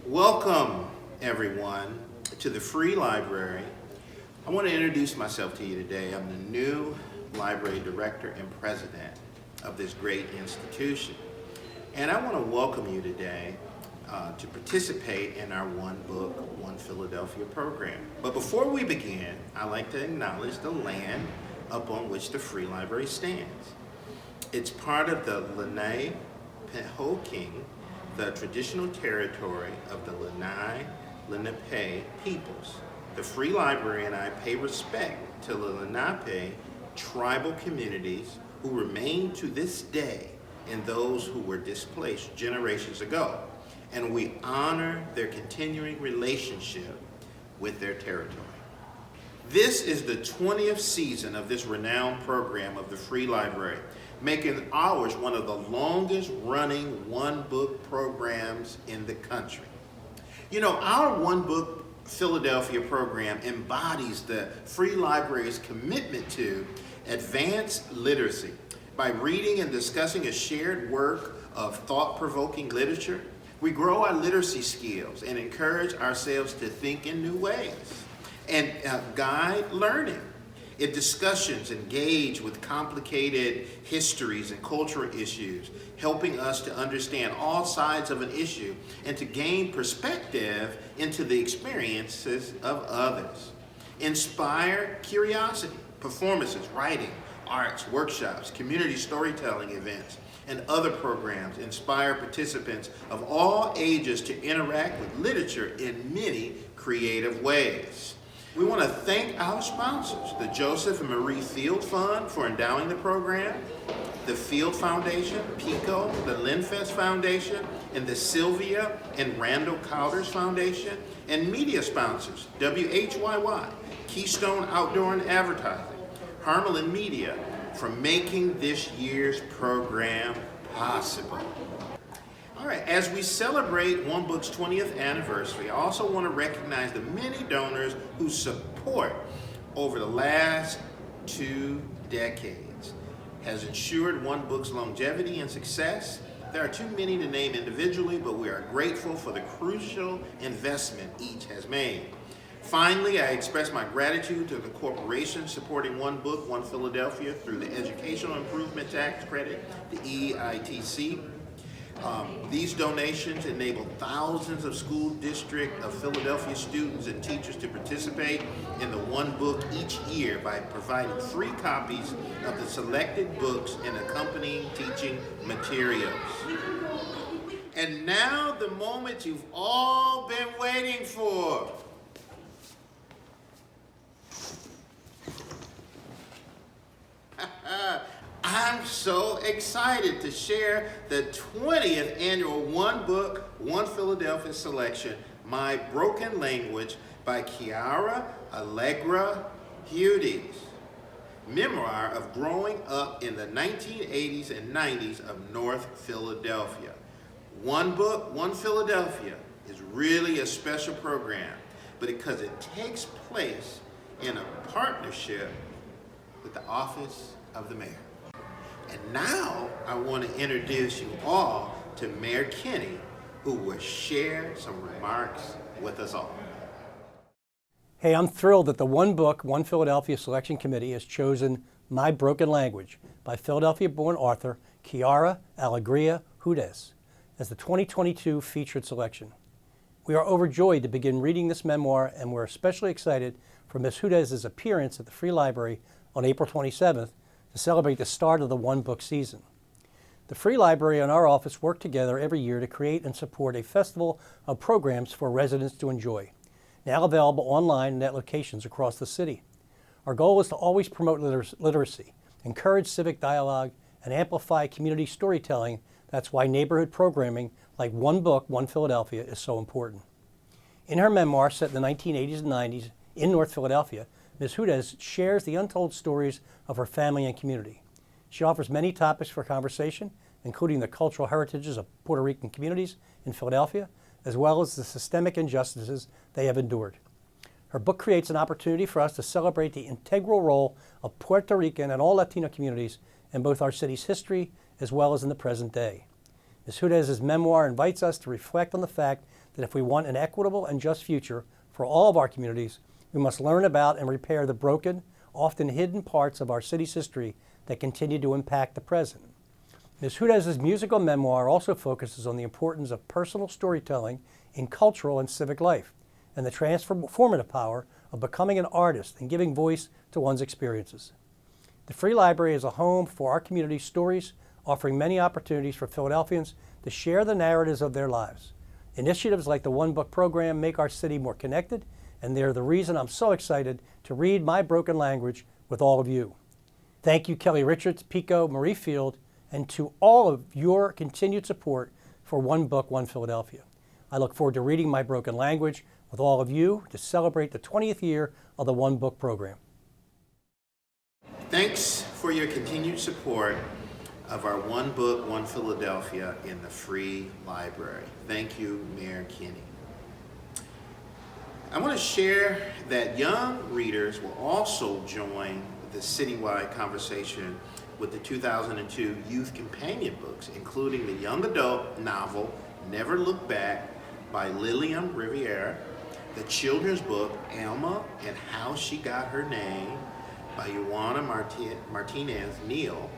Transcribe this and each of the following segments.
Welcome, everyone, to the Free Library. I want to introduce myself to you today. I'm the new library director and president of this great institution. And I want to welcome you today to participate in our One Book, One Philadelphia program. But before we begin, I'd like to acknowledge the land upon which the Free Library stands. It's part of the Lenni Pehoking, the traditional territory of the Lenni Lenape peoples. The Free Library and I pay respect to the Lenape tribal communities who remain to this day and those who were displaced generations ago. And we honor their continuing relationship with their territory. This is the 20th season of this renowned program of the Free Library, making ours one of the longest running one book programs in the country. You know, our One Book Philadelphia program embodies the Free Library's commitment to advanced literacy by reading and discussing a shared work of thought-provoking literature. We grow our literacy skills and encourage ourselves to think in new ways and guide learning. In discussions, engage with complicated histories and cultural issues, helping us to understand all sides of an issue and to gain perspective into the experiences of others. Inspire curiosity, performances, writing, arts, workshops, community storytelling events, and other programs inspire participants of all ages to interact with literature in many creative ways. We want to thank our sponsors, the Joseph and Marie Field Fund for endowing the program, the Field Foundation, PICO, the Linfest Foundation, and the Sylvia and Randall Cowders Foundation, and media sponsors, WHYY, Keystone Outdoor and Advertising, Harmelin Media, for making this year's program possible. All right, as we celebrate One Book's 20th anniversary, I also want to recognize the many donors whose support over the last 2 decades has ensured One Book's longevity and success. There are too many to name individually, but we are grateful for the crucial investment each has made. Finally, I express my gratitude to the corporation supporting One Book, One Philadelphia through the Educational Improvement Tax Credit, the EITC. These donations enable thousands of school district of Philadelphia students and teachers to participate in the One Book each year by providing free copies of the selected books and accompanying teaching materials. And now the moment you've all been waiting for. I'm so excited to share the 20th annual One Book, One Philadelphia selection, My Broken Language by Quiara, Alegría, Hudes, memoir of growing up in the 1980s and 90s of North Philadelphia. One Book, One Philadelphia is really a special program, but because it takes place in a partnership with the Office of the Mayor. And now I want to introduce you all to Mayor Kenny, who will share some remarks with us all. Hey, I'm thrilled that the One Book, One Philadelphia Selection Committee has chosen My Broken Language by Philadelphia-born author Quiara, Alegría, Hudes as the 2022 featured selection. We are overjoyed to begin reading this memoir, and we're especially excited for Ms. Hudes' appearance at the Free Library on April 27th to celebrate the start of the One Book season. The Free Library and our office work together every year to create and support a festival of programs for residents to enjoy, now available online and at locations across the city. Our goal is to always promote literacy, encourage civic dialogue, and amplify community storytelling. That's why neighborhood programming like One Book, One Philadelphia is so important. In her memoir, set in the 1980s and 90s in North Philadelphia, Ms. Hudes shares the untold stories of her family and community. She offers many topics for conversation, including the cultural heritages of Puerto Rican communities in Philadelphia, as well as the systemic injustices they have endured. Her book creates an opportunity for us to celebrate the integral role of Puerto Rican and all Latino communities in both our city's history as well as in the present day. Ms. Hudes' memoir invites us to reflect on the fact that if we want an equitable and just future for all of our communities, we must learn about and repair the broken, often hidden parts of our city's history that continue to impact the present. Ms. Hudes' musical memoir also focuses on the importance of personal storytelling in cultural and civic life, and the transformative power of becoming an artist and giving voice to one's experiences. The Free Library is a home for our community's stories, offering many opportunities for Philadelphians to share the narratives of their lives. Initiatives like the One Book program make our city more connected, and they're the reason I'm so excited to read my broken language with all of you. Thank you, Kelly Richards, Pico, Marie Field, and to all of your continued support for One Book, One Philadelphia. I look forward to reading my broken language with all of you to celebrate the 20th year of the One Book program. Thanks for your continued support of our One Book, One Philadelphia in the Free Library. Thank you, Mayor Kinney. I want to share that young readers will also join the citywide conversation with the 2002 Youth Companion books, including the young adult novel Never Look Back by Lilian Riviera, the children's book Alma and How She Got Her Name by Ioana Martinez Neal.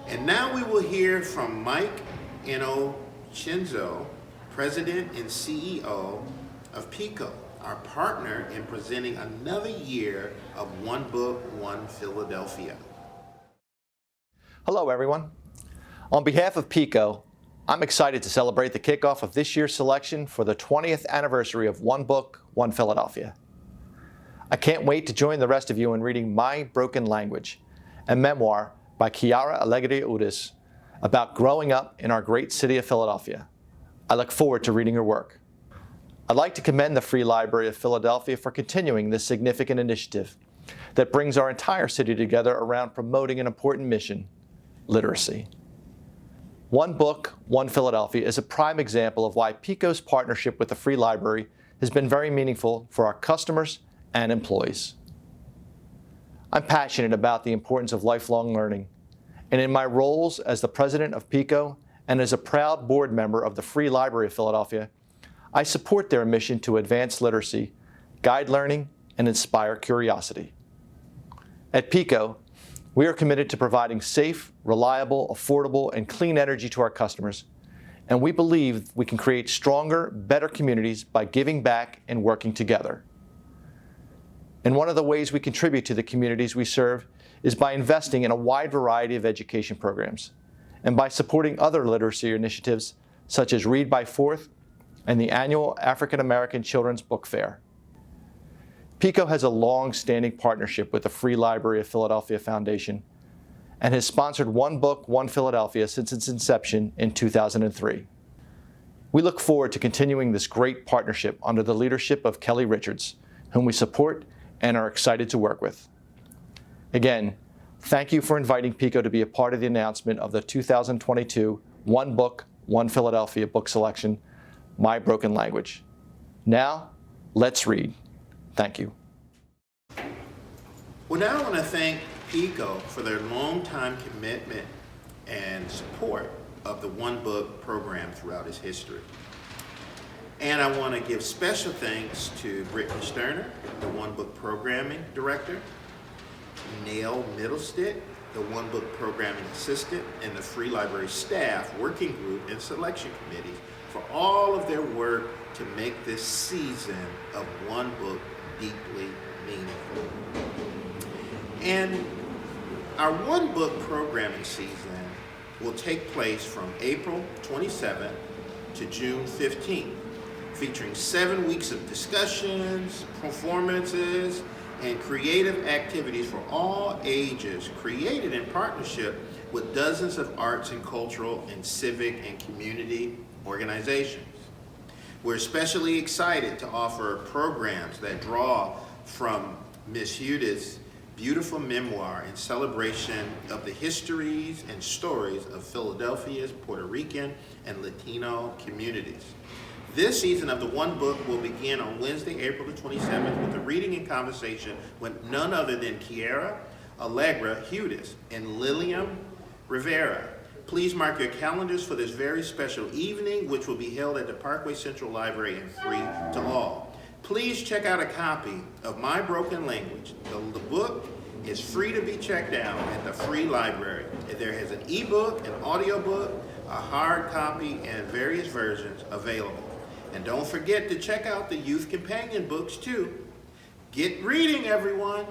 And now we will hear from Mike Inochenzo, President and CEO of Pico, our partner in presenting another year of One Book, One Philadelphia. Hello, everyone. On behalf of Pico, I'm excited to celebrate the kickoff of this year's selection for the 20th anniversary of One Book, One Philadelphia. I can't wait to join the rest of you in reading My Broken Language, a memoir by Quiara Alegría Hudes about growing up in our great city of Philadelphia. I look forward to reading your work. I'd like to commend the Free Library of Philadelphia for continuing this significant initiative that brings our entire city together around promoting an important mission: literacy. One Book, One Philadelphia is a prime example of why Pico's partnership with the Free Library has been very meaningful for our customers and employees. I'm passionate about the importance of lifelong learning, and in my roles as the president of Pico and as a proud board member of the Free Library of Philadelphia, I support their mission to advance literacy, guide learning, and inspire curiosity. At Pico, we are committed to providing safe, reliable, affordable, and clean energy to our customers, and we believe we can create stronger, better communities by giving back and working together. And one of the ways we contribute to the communities we serve is by investing in a wide variety of education programs and by supporting other literacy initiatives such as Read by Fourth and the annual African American Children's Book Fair. Pico has a long-standing partnership with the Free Library of Philadelphia Foundation and has sponsored One Book, One Philadelphia since its inception in 2003. We look forward to continuing this great partnership under the leadership of Kelly Richards, whom we support and are excited to work with. Again, thank you for inviting Pico to be a part of the announcement of the 2022 One Book, One Philadelphia book selection, My Broken Language. Now, let's read. Thank you. Well, now I want to thank Pico for their long-time commitment and support of the One Book program throughout its history. And I want to give special thanks to Brittany Sterner, the One Book Programming Director, Nell Middlestick, the One Book Programming Assistant, and the Free Library staff, working group, and selection committee for all of their work to make this season of One Book deeply meaningful. And our One Book programming season will take place from April 27th to June 15th, featuring 7 weeks of discussions, performances, and creative activities for all ages, created in partnership with dozens of arts and cultural and civic and community organizations. We're especially excited to offer programs that draw from Ms. Hudes' beautiful memoir in celebration of the histories and stories of Philadelphia's Puerto Rican and Latino communities. This season of the One Book will begin on Wednesday, April the 27th with a reading and conversation with none other than Quiara Alegría Hudes and Lilian Rivera, Please mark your calendars for this very special evening, which will be held at the Parkway Central Library and free to all. Please check out a copy of My Broken Language. The book is free to be checked out at the free library. There is an ebook, an audiobook, a hard copy, and various versions available. And don't forget to check out the Youth Companion books too. Get reading, everyone.